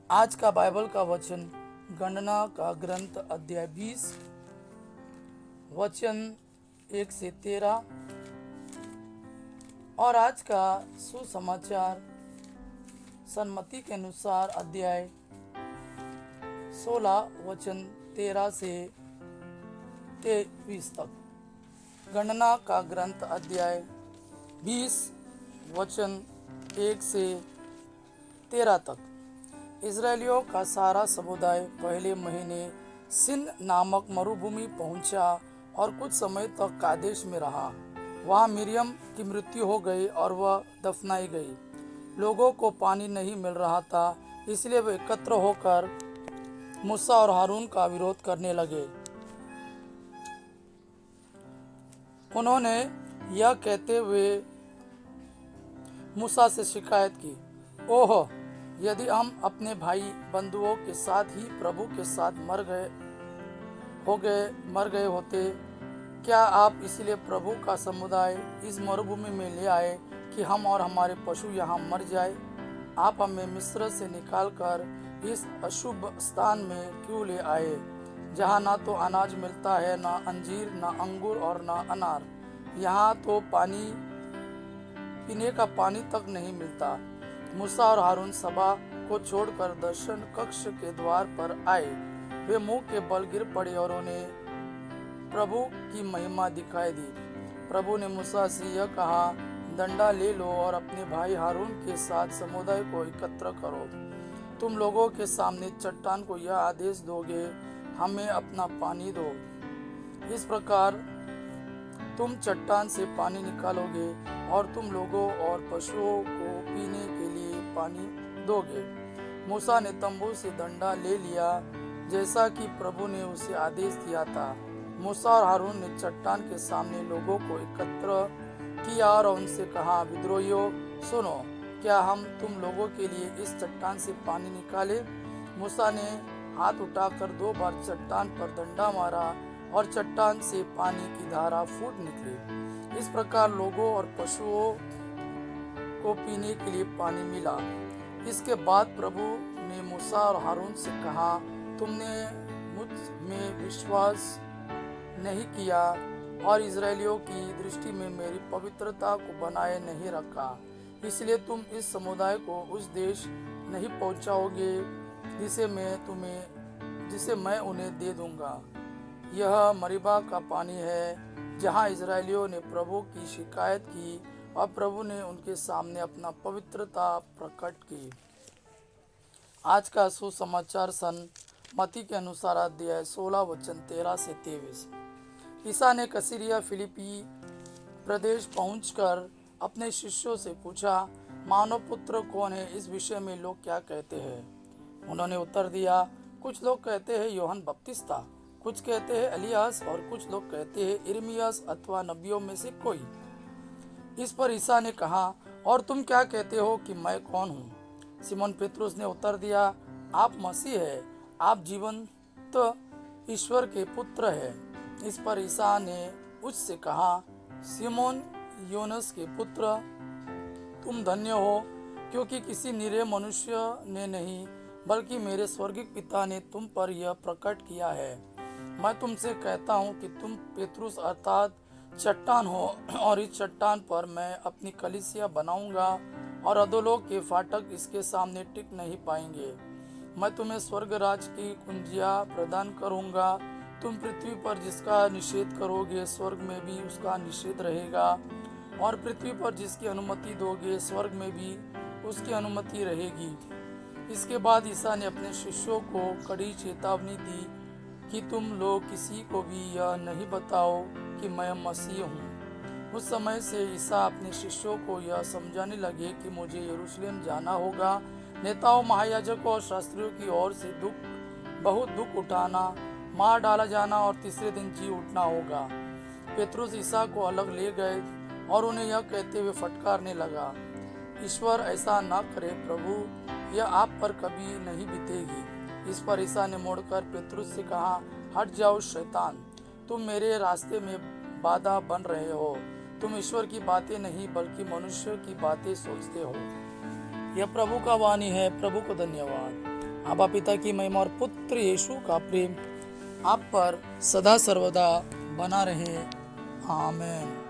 आज का बाइबल का वचन गणना का ग्रंथ अध्याय 20 वचन 1 से 13 और आज का सुसमाचार सन्मति के अनुसार अध्याय 16 वचन 13 से 23 तक। गणना का ग्रंथ अध्याय 20 वचन 1 से 13 तक। इजरायलियों का सारा समुदाय पहले महीने सिन नामक मरुभूमि पहुंचा और कुछ समय तक कादेश में रहा। वहां मिरियम की मृत्यु हो गई और वह दफनाई गई। लोगों को पानी नहीं मिल रहा था, इसलिए वे एकत्र होकर मूसा और हारून का विरोध करने लगे। उन्होंने यह कहते हुए मूसा से शिकायत की, ओह, यदि हम अपने भाई बंधुओं के साथ ही प्रभु के साथ मर गए होते, क्या आप इसलिए प्रभु का समुदाय इस मरुभूमि में ले आए कि हम और हमारे पशु यहाँ मर जाए? आप हमें मिस्र से निकालकर इस अशुभ स्थान में क्यों ले आए, जहाँ ना तो अनाज मिलता है, ना अंजीर, ना अंगूर और ना अनार। यहाँ तो पीने का पानी तक नहीं मिलता। मूसा और हारून सभा को छोड़कर दर्शन कक्ष के द्वार पर आए। वे मुंह के बल गिर पड़े और उन्हें प्रभु की महिमा दिखाई दी। प्रभु ने मूसा से यह कहा, डंडा ले लो और अपने भाई हारून के साथ समुदाय को एकत्र करो। तुम लोगों के सामने चट्टान को यह आदेश दोगे, हमें अपना पानी दो। इस प्रकार तुम चट्टान से पानी निकालोगे और तुम लोगों और पशुओं को पीने के लिए पानी दोगे। मूसा ने तंबू से डंडा ले लिया, जैसा कि प्रभु ने उसे आदेश दिया था। मूसा और हारून ने चट्टान के सामने लोगों को एकत्र किया और उनसे कहा, विद्रोहियों, सुनो, क्या हम तुम लोगों के लिए इस चट्टान से पानी निकाले? मूसा ने हाथ उठाकर 2 बार चट्टान पर डंडा मारा और चट्टान से पानी की धारा फूट निकली। इस प्रकार लोगों और पशुओं को पीने के लिए पानी मिला। इसके बाद प्रभु ने मूसा और हारून से कहा, तुमने मुझ में विश्वास नहीं किया और इजरायलियों की दृष्टि में मेरी पवित्रता को बनाए नहीं रखा, इसलिए तुम इस समुदाय को उस देश नहीं पहुंचाओगे जिसे मैं उन्हें दे दूंगा। यह मरीबा का पानी है, जहां इजरायलियों ने प्रभु की शिकायत की और प्रभु ने उनके सामने अपना पवित्रता प्रकट की। आज का सुसमाचार सन्मति के अनुसार अध्याय 16 वचन 13 से 23। ईसा ने कसिरिया फिलिपी प्रदेश पहुंचकर अपने शिष्यों से पूछा, मानव पुत्र कौन है? इस विषय में लोग क्या कहते हैं? उन्होंने उत्तर दिया, कुछ लोग कहते हैं यूहन्ना बपतिस्ता, कुछ कहते हैं एलियास और कुछ लोग कहते हैं यिर्मयाह अथवा नबियों में से कोई। इस पर ईसा ने कहा, और तुम क्या कहते हो कि मैं कौन हूँ? सिमोन पेत्रुस ने उत्तर दिया, आप मसीह है, आप जीवंत ईश्वर के पुत्र हैं। इस पर ईसा ने उससे कहा, सिमोन योनस के पुत्र, तुम धन्य हो, क्योंकि किसी निरीह मनुष्य ने नहीं बल्कि मेरे स्वर्गिक पिता ने तुम पर यह प्रकट किया है। मैं तुमसे कहता हूँ कि तुम पेत्रुस अर्थात चट्टान हो, और इस चट्टान पर मैं अपनी कलीसिया बनाऊंगा और अधोलोक के फाटक इसके सामने टिक नहीं पाएंगे। मैं तुम्हें स्वर्ग राज की कुंजियां प्रदान करूंगा। तुम पृथ्वी पर जिसका निषेध करोगे, स्वर्ग में भी उसका निषेध रहेगा, और पृथ्वी पर जिसकी अनुमति दोगे, स्वर्ग में भी उसकी अनुमति रहेगी। इसके बाद ईसा ने अपने शिष्यों को कड़ी चेतावनी दी कि तुम लोग किसी को भी यह नहीं बताओ कि मैं मसीह हूँ। उस समय से ईसा अपने शिष्यों को यह समझाने लगे कि मुझे यरूशलेम जाना होगा, नेताओं, महायाजकों और शास्त्रियों की ओर से बहुत दुख उठाना, मार डाला जाना और तीसरे दिन जी उठना होगा। पेत्रुस ईसा को अलग ले गए और उन्हें यह कहते हुए फटकारने लगा, ईश्वर ऐसा न करे प्रभु, यह आप पर कभी नहीं बीतेगी। इस पर ईसा ने मुड़कर पेत्रुस से कहा, हट जाओ शैतान, तुम मेरे रास्ते में बाधा बन रहे हो। तुम ईश्वर की बातें नहीं बल्कि मनुष्य की बातें सोचते हो। यह प्रभु का वाणी है। प्रभु को धन्यवाद। आबा पिता की महिमा और पुत्र यीशु का प्रेम आप पर सदा सर्वदा बना रहे। आमीन।